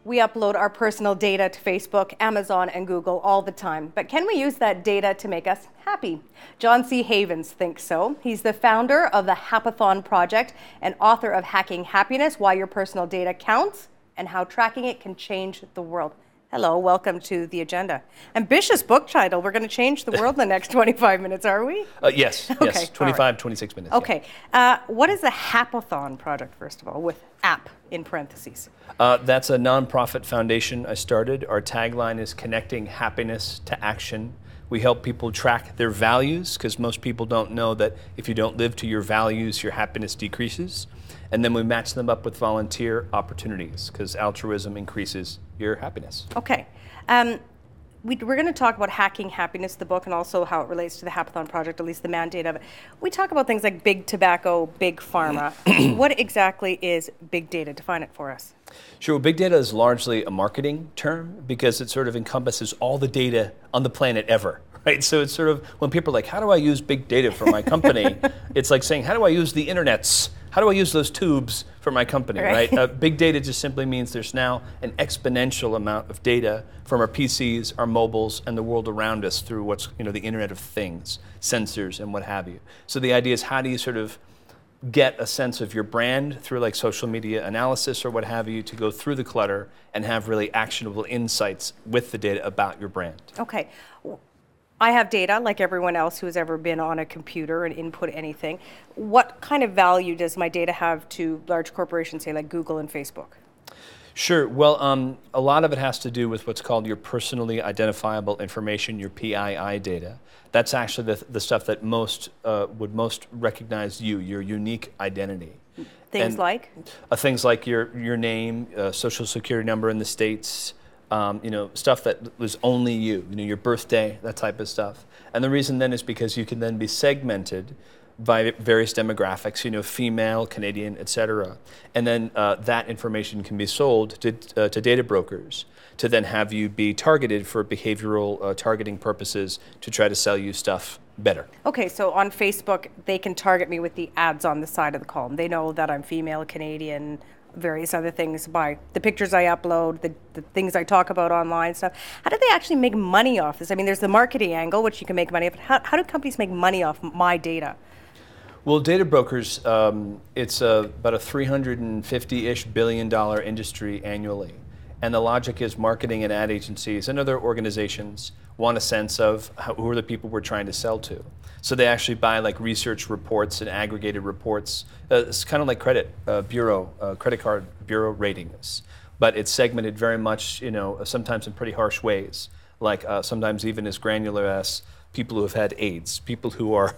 We upload our personal data to Facebook, Amazon, and Google all the time. But can we use that data to make us happy? John C. Havens thinks so. He's the founder of the Hackathon Project and author of Hacking Happiness, Why Your Personal Data Counts and How Tracking It Can Change the World. Hello, welcome to the agenda. Ambitious book title. We're going to change the world in the next 25 minutes, are we? Yes, Okay, yes, 25, right. 26 minutes. Okay. What is the Hackathon Project, first of all, with app in parentheses? That's a nonprofit foundation I started. Our tagline is connecting happiness to action. We help people track their values because most people don't know that if you don't live to your values, your happiness decreases. And then we match them up with volunteer opportunities because altruism increases your happiness. Okay. We're going to talk about Hacking Happiness, the book, and also how it relates to the Hackathon Project, at least the mandate of it. We talk about things like big tobacco, big pharma. What exactly is big data? Define it for us. Sure. Well, big data is largely a marketing term because it sort of encompasses all the data on the planet ever. Right? So it's sort of, when people are like, how do I use big data for my company? It's like saying, how do I use the internets? How do I use those tubes for my company, right? Big data just simply means there's now an exponential amount of data from our PCs, our mobiles, and the world around us through what's, the Internet of Things, sensors, and what have you. So the idea is, how do you sort of get a sense of your brand through like social media analysis or what have you to go through the clutter and have really actionable insights with the data about your brand? Okay. I have data like everyone else who's ever been on a computer and input anything. What kind of value does my data have to large corporations, say like Google and Facebook? Sure. Well, a lot of it has to do with what's called your personally identifiable information, your PII data. That's actually the stuff that would most recognize you, your unique identity. Things like? Things like your name, social security number in the States, stuff that was only you, your birthday, that type of stuff. And the reason then is because you can then be segmented by various demographics, female, Canadian, et cetera. And then that information can be sold to data brokers to then have you be targeted for behavioral targeting purposes to try to sell you stuff better. Okay, so on Facebook, they can target me with the ads on the side of the column. They know that I'm female, Canadian, various other things by the pictures I upload, the things I talk about online stuff. How do they actually make money off this? I mean, there's the marketing angle, which you can make money off, but how do companies make money off my data? Well, data brokers, it's about a $350-ish billion industry annually. And the logic is marketing and ad agencies and other organizations want a sense of who are the people we're trying to sell to. So they actually buy like research reports and aggregated reports. It's kind of like credit card bureau ratings, but it's segmented very much, sometimes in pretty harsh ways, like sometimes even as granular as people who have had AIDS, people who are,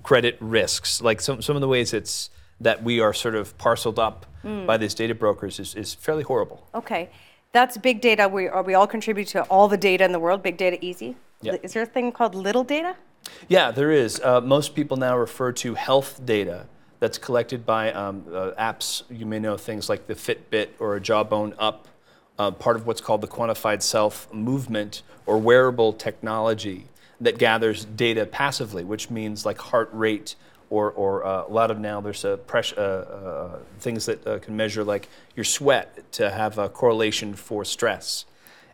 credit risks. Like some of the ways it's that we are sort of parceled up by these data brokers is fairly horrible. Okay. That's big data. We all contribute to all the data in the world. Big data easy. Yeah. Is there a thing called little data? Yeah, there is. Most people now refer to health data that's collected by apps. You may know things like the Fitbit or a Jawbone Up, part of what's called the Quantified Self movement or wearable technology that gathers data passively, which means like heart rate, or a lot of now there's things that can measure like your sweat to have a correlation for stress.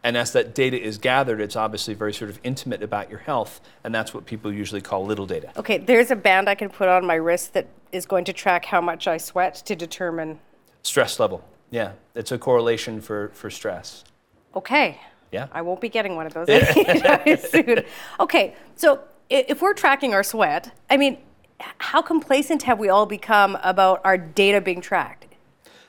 And as that data is gathered, it's obviously very sort of intimate about your health, and that's what people usually call little data. Okay, there's a band I can put on my wrist that is going to track how much I sweat to determine... Stress level, yeah. It's a correlation for stress. Okay. Yeah. I won't be getting one of those anytime soon. Okay, so if we're tracking our sweat, I mean, how complacent have we all become about our data being tracked?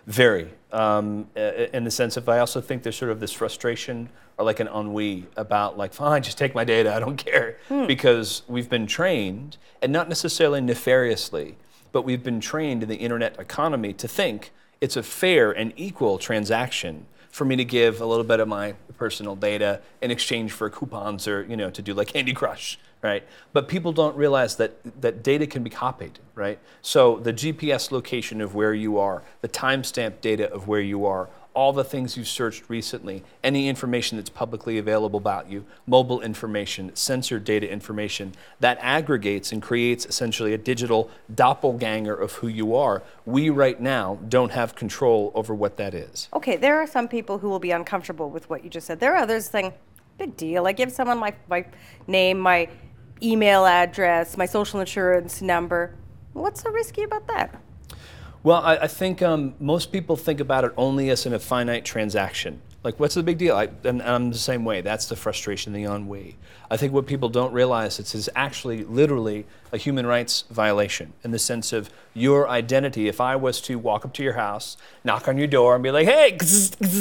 Very. In the sense of, I also think there's sort of this frustration or like an ennui about like, fine, just take my data, I don't care. Because we've been trained, and not necessarily nefariously, but we've been trained in the internet economy to think it's a fair and equal transaction for me to give a little bit of my personal data in exchange for coupons or, to do like Candy Crush, right? But people don't realize that data can be copied, right? So the GPS location of where you are, the timestamp data of where you are, all the things you've searched recently, any information that's publicly available about you, mobile information, censored data information, that aggregates and creates essentially a digital doppelganger of who you are. We right now don't have control over what that is. Okay, there are some people who will be uncomfortable with what you just said. There are others saying, big deal. I give someone my name, my email address, my social insurance number. What's so risky about that? Well, I think most people think about it only as in a finite transaction. Like, what's the big deal? And I'm the same way. That's the frustration, the ennui. I think what people don't realize is actually literally a human rights violation in the sense of your identity. If I was to walk up to your house, knock on your door, and be like, hey,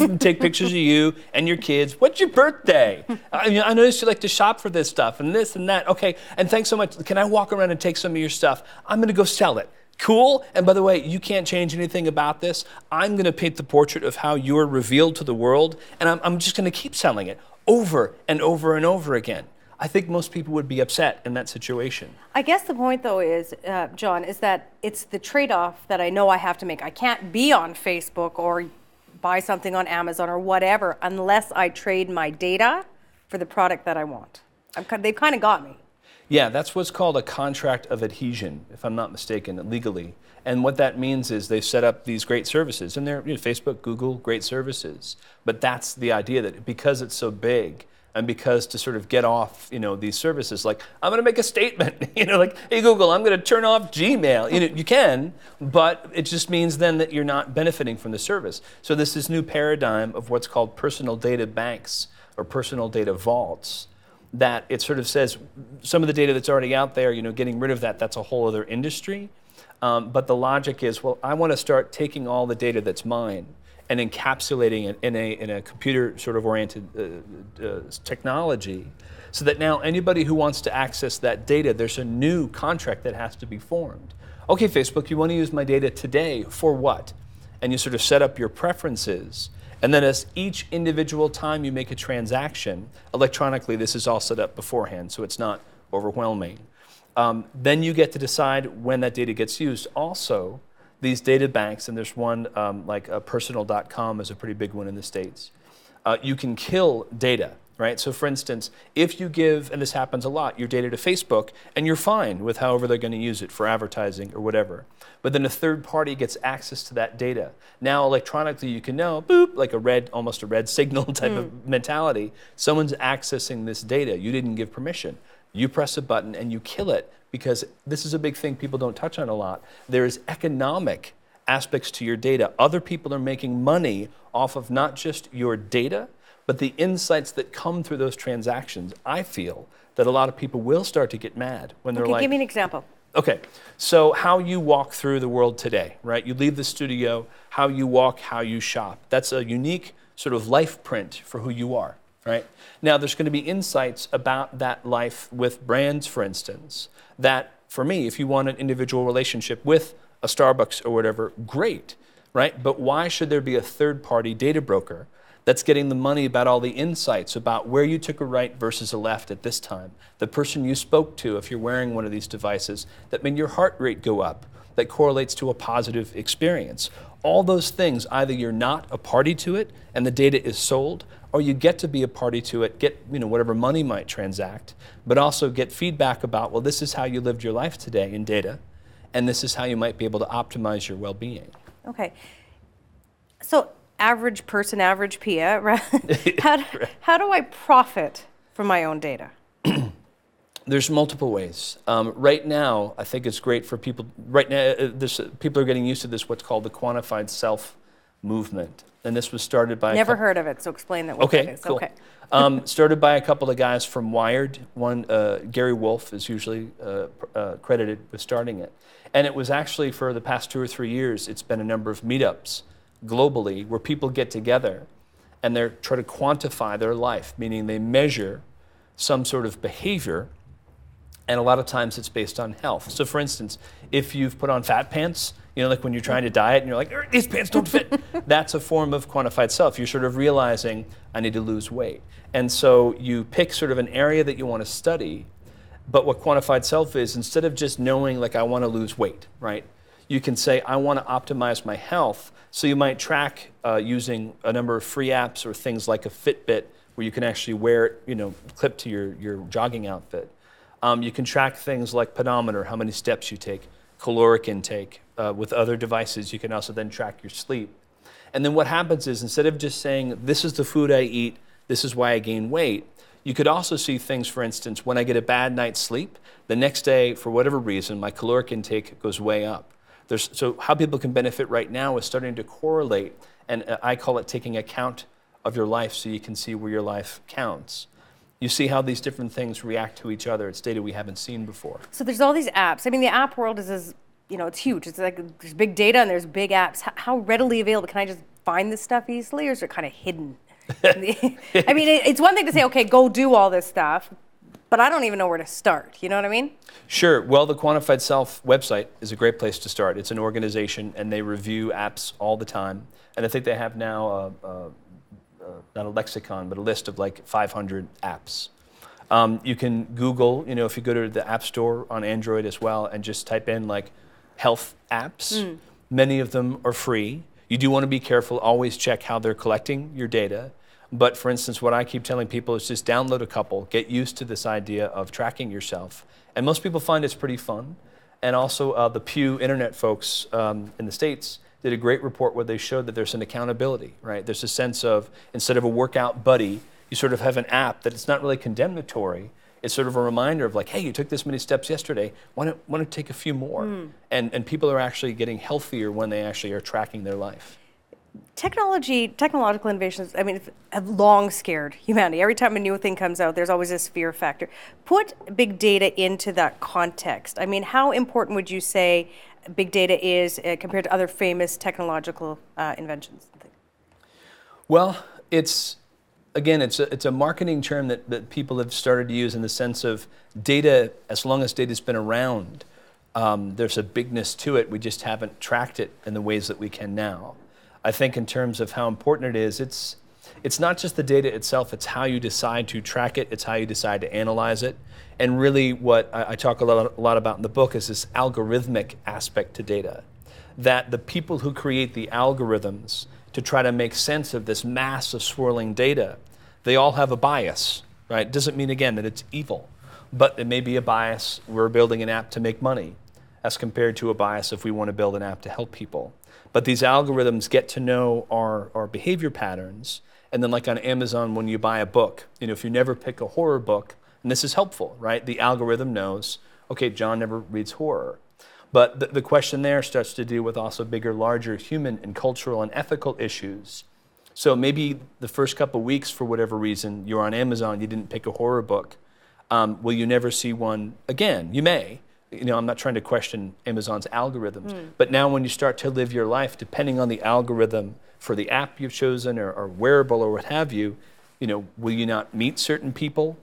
and take pictures of you and your kids. What's your birthday? I noticed you like to shop for this stuff and this and that. Okay, and thanks so much. Can I walk around and take some of your stuff? I'm going to go sell it. Cool. And by the way, you can't change anything about this. I'm going to paint the portrait of how you're revealed to the world, and I'm just going to keep selling it over and over and over again. I think most people would be upset in that situation. I guess the point, though, is, John, is that it's the trade-off that I know I have to make. I can't be on Facebook or buy something on Amazon or whatever unless I trade my data for the product that I want. They've kind of got me. Yeah, that's what's called a contract of adhesion, if I'm not mistaken, legally. And what that means is they've set up these great services, and they're Facebook, Google, great services. But that's the idea, that because it's so big, and because to sort of get off, these services, like, I'm going to make a statement, like, hey, Google, I'm going to turn off Gmail. You can, but it just means then that you're not benefiting from the service. So this is new paradigm of what's called personal data banks or personal data vaults, that it sort of says some of the data that's already out there, getting rid of that's a whole other industry. But the logic is, well, I want to start taking all the data that's mine and encapsulating it in a computer sort of oriented technology, so that now anybody who wants to access that data, there's a new contract that has to be formed. Okay, Facebook, you want to use my data today for what? And you sort of set up your preferences. And then as each individual time you make a transaction, electronically, this is all set up beforehand, so it's not overwhelming. Then you get to decide when that data gets used. Also, these data banks, and there's one like personal.com is a pretty big one in the States, you can kill data, right? So for instance, if you give, and this happens a lot, your data to Facebook, and you're fine with however they're going to use it for advertising or whatever. But then a third party gets access to that data. Now electronically you can know, boop, like almost a red signal type of mentality. Someone's accessing this data. You didn't give permission. You press a button and you kill it, because this is a big thing people don't touch on a lot. There is economic aspects to your data. Other people are making money off of not just your data, but the insights that come through those transactions. I feel that a lot of people will start to get mad when they're like, give me an example. Okay, so how you walk through the world today, right? You leave the studio, how you walk, how you shop. That's a unique sort of life print for who you are, right? Now, there's going to be insights about that life with brands, for instance, that for me, if you want an individual relationship with a Starbucks or whatever, great, right? But why should there be a third-party data broker that's getting the money about all the insights about where you took a right versus a left at this time, the person you spoke to if you're wearing one of these devices, that made your heart rate go up, that correlates to a positive experience. All those things, either you're not a party to it and the data is sold, or you get to be a party to it, get whatever money might transact, but also get feedback about, well, this is how you lived your life today in data, and this is how you might be able to optimize your well-being. Okay. So average person, average Pia, right? How do I profit from my own data? There's multiple ways. Right now, I think it's great for people. Right now, people are getting used to this, what's called the quantified self movement. And this was started by Never heard of it, so explain that. Okay, that is. cool. Okay. Started by a couple of guys from Wired. One, Gary Wolf, is usually credited with starting it. And it was actually, for the past 2 or 3 years, it's been a number of meetups globally where people get together and they're trying to quantify their life, meaning they measure some sort of behavior, and a lot of times it's based on health. So for instance, if you've put on fat pants, like when you're trying to diet and you're like, these pants don't fit, that's a form of quantified self. You're sort of realizing, I need to lose weight. And so you pick sort of an area that you want to study, but what quantified self is, instead of just knowing, like, I want to lose weight, right? you can say, I want to optimize my health. So you might track using a number of free apps or things like a Fitbit, where you can actually wear it, clipped to your jogging outfit. You can track things like pedometer, how many steps you take, caloric intake. With other devices, you can also then track your sleep. And then what happens is, instead of just saying, this is the food I eat, this is why I gain weight, you could also see things, for instance, when I get a bad night's sleep, the next day, for whatever reason, my caloric intake goes way up. So how people can benefit right now is starting to correlate, and I call it taking account of your life so you can see where your life counts. You see how these different things react to each other. It's data we haven't seen before. So there's all these apps. I mean, the app world is it's huge. It's like there's big data and there's big apps. How readily available? Can I just find this stuff easily, or is it kind of hidden? I mean, it's one thing to say, okay, go do all this stuff, but I don't even know where to start. You know what I mean? Sure. Well, the Quantified Self website is a great place to start. It's an organization, and they review apps all the time. And I think they have now, not a lexicon, but a list of like 500 apps. You can Google, if you go to the App Store on Android as well, and just type in like health apps. Many of them are free. You do want to be careful, always check how they're collecting your data. But for instance, what I keep telling people is just download a couple, get used to this idea of tracking yourself. And most people find it's pretty fun. And also the Pew Internet folks in the States did a great report where they showed that there's an accountability, right? There's a sense of, instead of a workout buddy, you sort of have an app that it's not really condemnatory. It's sort of a reminder of like, hey, you took this many steps yesterday, why don't take a few more? And people are actually getting healthier when they actually are tracking their life. Technological innovations, I mean, have long scared humanity. Every time a new thing comes out, there's always this fear factor. Put big data into that context. I mean, how important would you say big data is compared to other famous technological inventions? Well, it's a marketing term that people have started to use in the sense of data. As long as data's been around, there's a bigness to it. We just haven't tracked it in the ways that we can now. I think in terms of how important it is, it's not just the data itself, it's how you decide to track it, it's how you decide to analyze it. And really what I talk a lot about in the book is this algorithmic aspect to data. That the people who create the algorithms to try to make sense of this mass of swirling data, they all have a bias, right? It doesn't mean, again, that it's evil, but it may be a bias, we're building an app to make money, as compared to a bias if we want to build an app to help people. But these algorithms get to know our behavior patterns, and then like on Amazon, when you buy a book, if you never pick a horror book, and this is helpful, right? The algorithm knows, okay, John never reads horror. But the question there starts to do with also bigger, larger human and cultural and ethical issues. So maybe the first couple of weeks, for whatever reason, you're on Amazon, you didn't pick a horror book. Will you never see one again? You may. I'm not trying to question Amazon's algorithms, but now when you start to live your life, depending on the algorithm for the app you've chosen or wearable or what have you, will you not meet certain people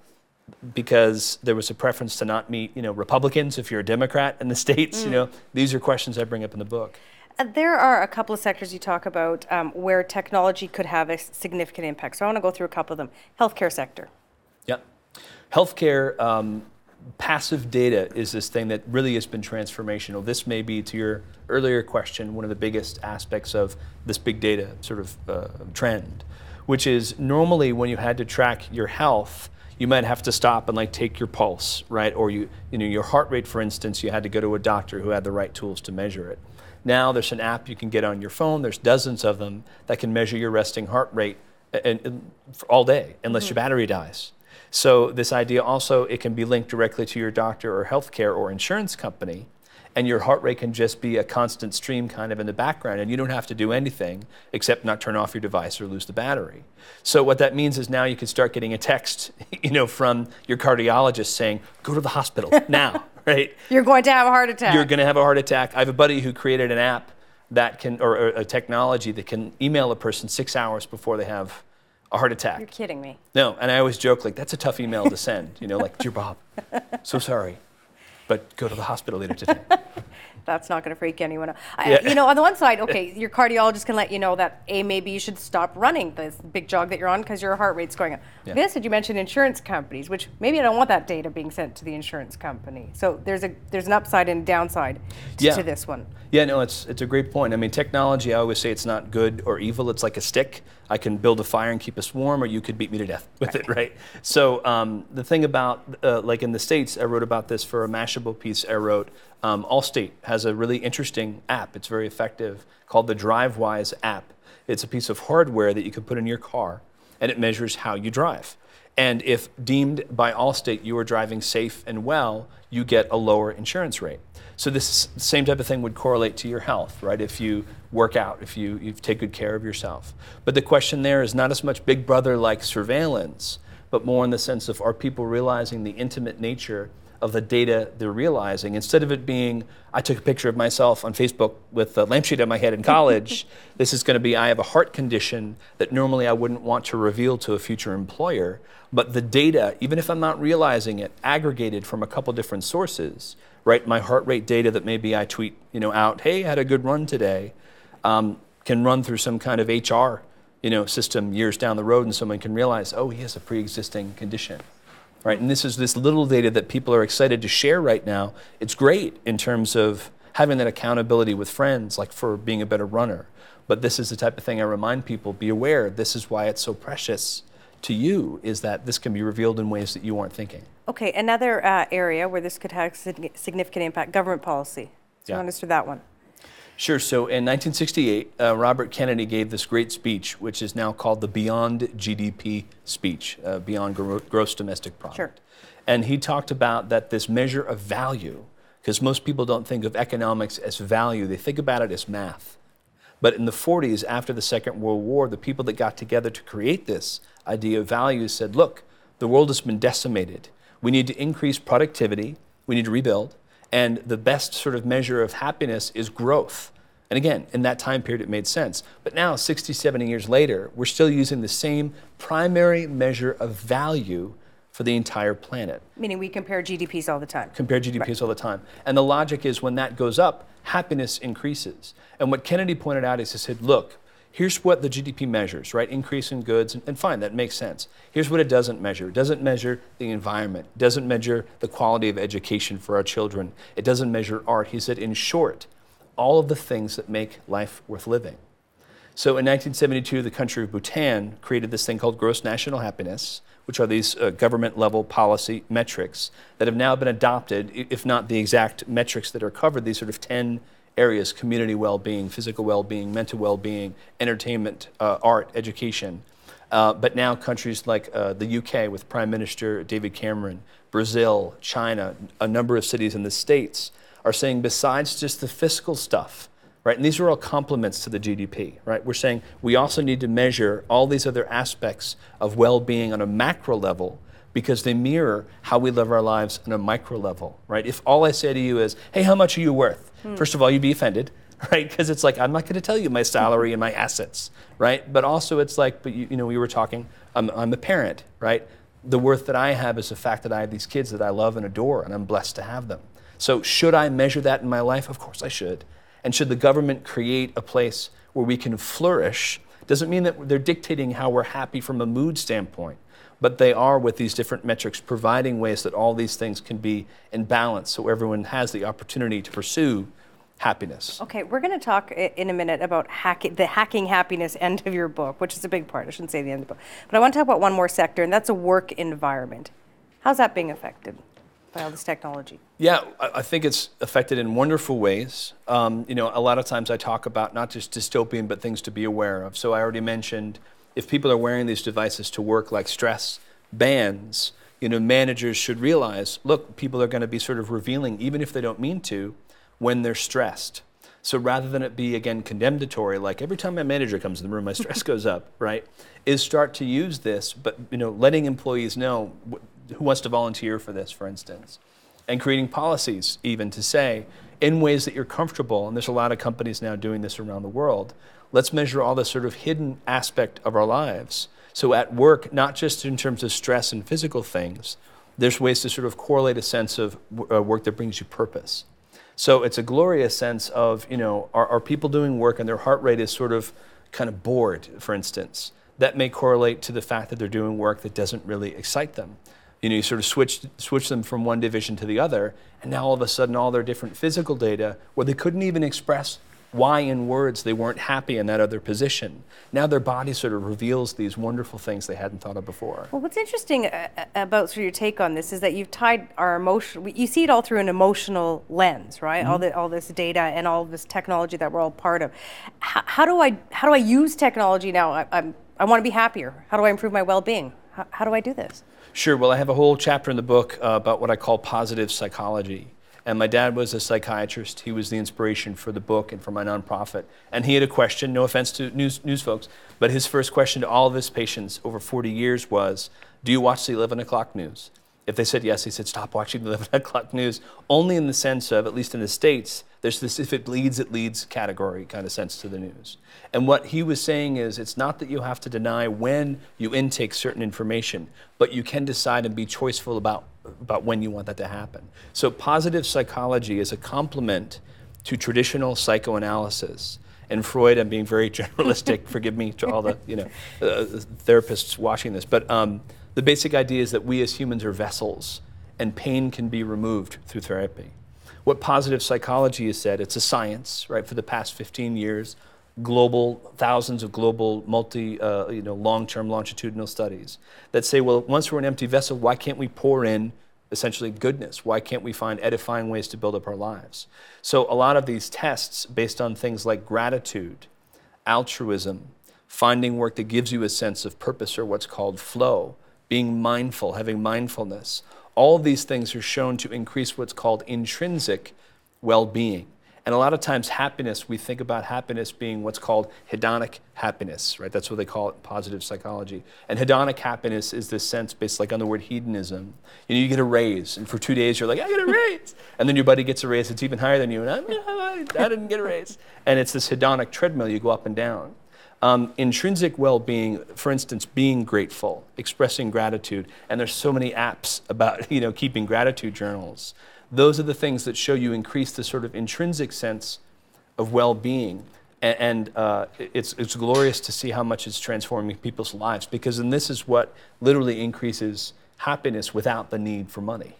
because there was a preference to not meet, Republicans if you're a Democrat in the States? These are questions I bring up in the book. There are a couple of sectors you talk about where technology could have a significant impact. So I want to go through a couple of them. Healthcare sector. Yeah. Healthcare, passive data is this thing that really has been transformational. This may be, to your earlier question, one of the biggest aspects of this big data sort of trend, which is normally when you had to track your health, you might have to stop and like take your pulse, right? Or your heart rate, for instance, you had to go to a doctor who had the right tools to measure it. Now there's an app you can get on your phone. There's dozens of them that can measure your resting heart rate all day, unless your battery dies. So this idea also, it can be linked directly to your doctor or healthcare or insurance company, and your heart rate can just be a constant stream kind of in the background, and you don't have to do anything except not turn off your device or lose the battery. So what that means is now you can start getting a text, from your cardiologist saying, go to the hospital now, right? You're going to have a heart attack. You're going to have a heart attack. I have a buddy who created an app that can, or a technology that can email a person 6 hours before they have a heart attack. You're kidding me. No, and I always joke, like, that's a tough email to send, like, dear Bob, so sorry, but go to the hospital later today. That's not going to freak anyone out. Yeah. You know, on the one side, okay, your cardiologist can let you know that, maybe you should stop running this big jog that you're on because your heart rate's going up. Yeah. This, did you mention insurance companies, which maybe I don't want that data being sent to the insurance company. So there's an upside and downside to this one. Yeah, no, it's a great point. I mean, technology, I always say it's not good or evil. It's like a stick. I can build a fire and keep us warm, or you could beat me to death with it, right? So the thing about, like in the States, I wrote about this for a Mashable piece I wrote. Allstate has a really interesting app. It's very effective, called the DriveWise app. It's a piece of hardware that you can put in your car, and it measures how you drive. And if deemed by Allstate you are driving safe and well, you get a lower insurance rate. So this same type of thing would correlate to your health, right? If you work out, if you take good care of yourself. But the question there is not as much Big Brother-like surveillance, but more in the sense of, are people realizing the intimate nature of the data they're realizing? Instead of it being, I took a picture of myself on Facebook with a lampshade on my head in college, this is going to be, I have a heart condition that normally I wouldn't want to reveal to a future employer, but the data, even if I'm not realizing it, aggregated from a couple different sources, right? My heart rate data that maybe I tweet, out, hey, I had a good run today, can run through some kind of HR, system years down the road, and someone can realize, oh, he has a pre-existing condition. Right, and this is this little data that people are excited to share right now. It's great in terms of having that accountability with friends, like for being a better runner. But this is the type of thing I remind people, be aware, this is why it's so precious to you, is that this can be revealed in ways that you aren't thinking. Okay, another area where this could have significant impact, government policy. So run us through that one. Sure. So in 1968, Robert Kennedy gave this great speech, which is now called the Beyond GDP speech, Beyond Gross Domestic Product. Sure. And he talked about that this measure of value, because most people don't think of economics as value, they think about it as math. But in the 40s, after the Second World War, the people that got together to create this idea of value said, look, the world has been decimated. We need to increase productivity, we need to rebuild, and the best sort of measure of happiness is growth. And again, in that time period, it made sense. But now, 60, 70 years later, we're still using the same primary measure of value for the entire planet. Meaning we compare GDPs all the time. Compare GDPs all the time. And the logic is when that goes up, happiness increases. And what Kennedy pointed out is he said, look, here's what the GDP measures, right? Increase in goods, and fine, that makes sense. Here's what it doesn't measure. It doesn't measure the environment. It doesn't measure the quality of education for our children. It doesn't measure art. He said, in short, all of the things that make life worth living. So in 1972, the country of Bhutan created this thing called gross national happiness, which are these government-level policy metrics that have now been adopted, if not the exact metrics that are covered, these sort of 10 areas: community well-being, physical well-being, mental well-being, entertainment, art, education. But now countries like the UK with Prime Minister David Cameron, Brazil, China, a number of cities in the States are saying, besides just the fiscal stuff, right, and these are all complements to the GDP, right, we're saying we also need to measure all these other aspects of well-being on a macro level because they mirror how we live our lives on a micro level, right? If all I say to you is, hey, how much are you worth? First of all, you'd be offended, right? Because it's like, I'm not going to tell you my salary and my assets, right? But also it's like, but we were talking, I'm a parent, right? The worth that I have is the fact that I have these kids that I love and adore, and I'm blessed to have them. So should I measure that in my life? Of course I should. And should the government create a place where we can flourish? Doesn't mean that they're dictating how we're happy from a mood standpoint, but they are, with these different metrics, providing ways that all these things can be in balance so everyone has the opportunity to pursue happiness. Okay, we're going to talk in a minute about the hacking happiness end of your book, which is a big part. I shouldn't say the end of the book. But I want to talk about one more sector, and that's a work environment. How's that being affected by all this technology? Yeah, I think it's affected in wonderful ways. A lot of times I talk about not just dystopian, but things to be aware of. So I already mentioned, if people are wearing these devices to work, like stress bands, managers should realize, look, people are going to be sort of revealing, even if they don't mean to, when they're stressed. So rather than it be, again, condemnatory, like every time my manager comes in the room, my stress goes up, right? Is start to use this, but letting employees know who wants to volunteer for this, for instance, and creating policies even to say, in ways that you're comfortable, and there's a lot of companies now doing this around the world, let's measure all the sort of hidden aspect of our lives. So at work, not just in terms of stress and physical things, there's ways to sort of correlate a sense of work that brings you purpose. So it's a glorious sense of, are people doing work and their heart rate is sort of kind of bored, for instance. That may correlate to the fact that they're doing work that doesn't really excite them. You sort of switch them from one division to the other, and now all of a sudden all their different physical data, where they couldn't even express why in words they weren't happy in that other position. Now their body sort of reveals these wonderful things they hadn't thought of before. Well, what's interesting about your take on this is that you've tied our emotion, you see it all through an emotional lens, right? Mm-hmm. All this data and all this technology that we're all part of. How do I use technology now? I want to be happier. How do I improve my well-being? How do I do this? Sure. Well, I have a whole chapter in the book about what I call positive psychology. And my dad was a psychiatrist. He was the inspiration for the book and for my nonprofit. And he had a question, no offense to news folks, but his first question to all of his patients over 40 years was, do you watch the 11 o'clock news? If they said yes, he said, stop watching the 11 o'clock news, only in the sense of, at least in the States, there's this if it leads category kind of sense to the news. And what he was saying is, it's not that you have to deny when you intake certain information, but you can decide and be choiceful about when you want that to happen. So positive psychology is a complement to traditional psychoanalysis. And Freud, I'm being very generalistic, forgive me to all the therapists watching this, but the basic idea is that we as humans are vessels, and pain can be removed through therapy. What positive psychology has said, it's a science, right, for the past 15 years, thousands of global, long-term longitudinal studies that say, well, once we're an empty vessel, why can't we pour in essentially goodness? Why can't we find edifying ways to build up our lives? So a lot of these tests based on things like gratitude, altruism, finding work that gives you a sense of purpose or what's called flow, being mindful, having mindfulness, all of these things are shown to increase what's called intrinsic well-being. And a lot of times happiness, we think about happiness being what's called hedonic happiness, right? That's what they call it in positive psychology. And hedonic happiness is this sense based like on the word hedonism. You get a raise, and for 2 days you're like, I get a raise. And then your buddy gets a raise that's even higher than you, and I didn't get a raise. And it's this hedonic treadmill, you go up and down. Intrinsic well-being, for instance, being grateful, expressing gratitude, and there's so many apps about keeping gratitude journals. Those are the things that show you increase the sort of intrinsic sense of well-being, and it's glorious to see how much it's transforming people's lives, because then this is what literally increases happiness without the need for money.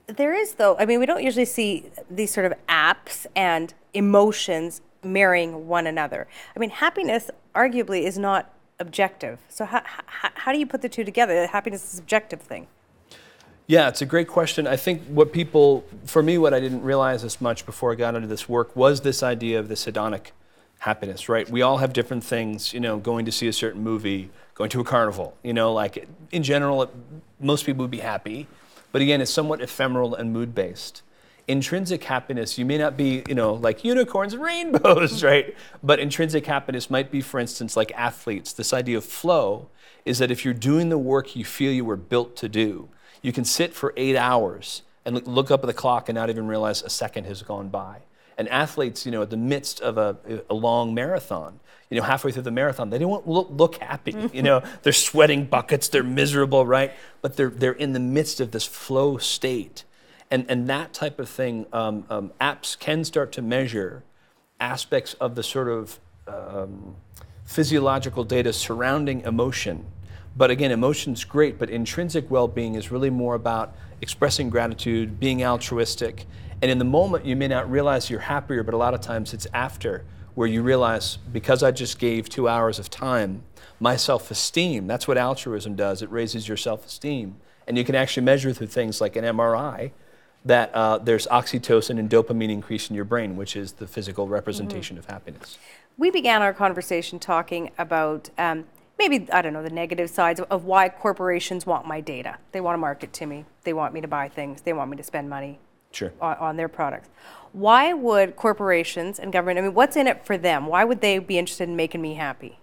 There is, though, we don't usually see these sort of apps and emotions marrying one another. Happiness arguably is not objective. So how do you put the two together? Happiness is a subjective thing. Yeah, it's a great question. I think for me, what I didn't realize as much before I got into this work was this idea of this hedonic happiness, right? We all have different things, going to see a certain movie, going to a carnival, like in general, most people would be happy. But again, it's somewhat ephemeral and mood-based. Intrinsic happiness, you may not be, like unicorns and rainbows, right? But intrinsic happiness might be, for instance, like athletes. This idea of flow is that if you're doing the work you feel you were built to do, you can sit for 8 hours and look up at the clock and not even realize a second has gone by. And athletes, at the midst of a long marathon, halfway through the marathon, they don't look happy. They're sweating buckets, they're miserable, right? But they're in the midst of this flow state. And that type of thing, apps can start to measure aspects of the sort of physiological data surrounding emotion. But again, emotion's great, but intrinsic well-being is really more about expressing gratitude, being altruistic. And in the moment, you may not realize you're happier, but a lot of times it's after, where you realize, because I just gave 2 hours of time, my self-esteem, that's what altruism does, it raises your self-esteem. And you can actually measure through things like an MRI, that there's oxytocin and dopamine increase in your brain, which is the physical representation of happiness. We began our conversation talking about maybe, the negative sides of why corporations want my data. They want to market to me. They want me to buy things. They want me to spend money on their products. Why would corporations and government, what's in it for them? Why would they be interested in making me happy?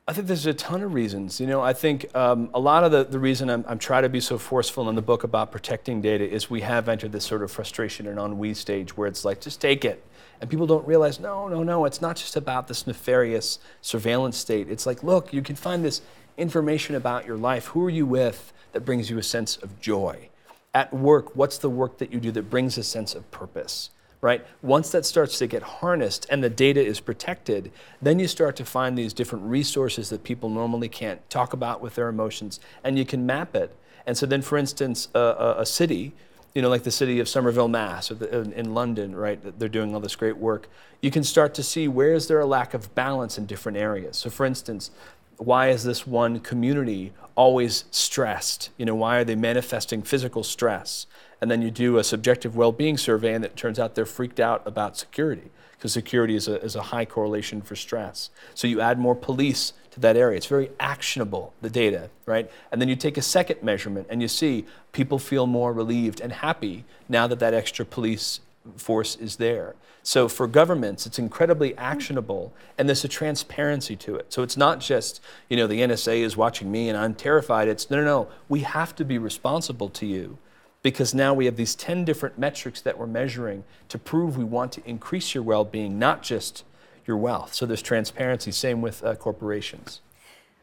I think there's a ton of reasons. I think a lot of the reason I'm trying to be so forceful in the book about protecting data is we have entered this sort of frustration and ennui stage where it's like, just take it. And people don't realize, no, it's not just about this nefarious surveillance state. It's like, look, you can find this information about your life. Who are you with that brings you a sense of joy? At work, what's the work that you do that brings a sense of purpose? Right? Once that starts to get harnessed and the data is protected, then you start to find these different resources that people normally can't talk about with their emotions, and you can map it. And so then, for instance, a city, like the city of Somerville, Mass, or in London, right? They're doing all this great work. You can start to see, where is there a lack of balance in different areas? So for instance, why is this one community always stressed? Why are they manifesting physical stress? And then you do a subjective well-being survey, and it turns out they're freaked out about security, because security is a high correlation for stress. So you add more police to that area. It's very actionable, the data, right? And then you take a second measurement, and you see people feel more relieved and happy now that that extra police force is there. So for governments, it's incredibly actionable, and there's a transparency to it. So it's not just, the NSA is watching me and I'm terrified. It's no, we have to be responsible to you, because now we have these 10 different metrics that we're measuring to prove we want to increase your well-being, not just your wealth. So there's transparency, same with corporations.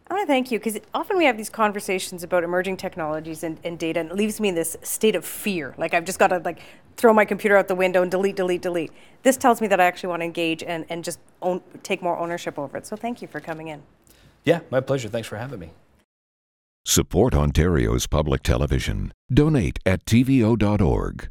I want to thank you, because often we have these conversations about emerging technologies and data, and it leaves me in this state of fear. Like, I've just got to throw my computer out the window and delete. This tells me that I actually want to engage and just take more ownership over it. So thank you for coming in. Yeah, my pleasure. Thanks for having me. Support Ontario's public television. Donate at tvo.org.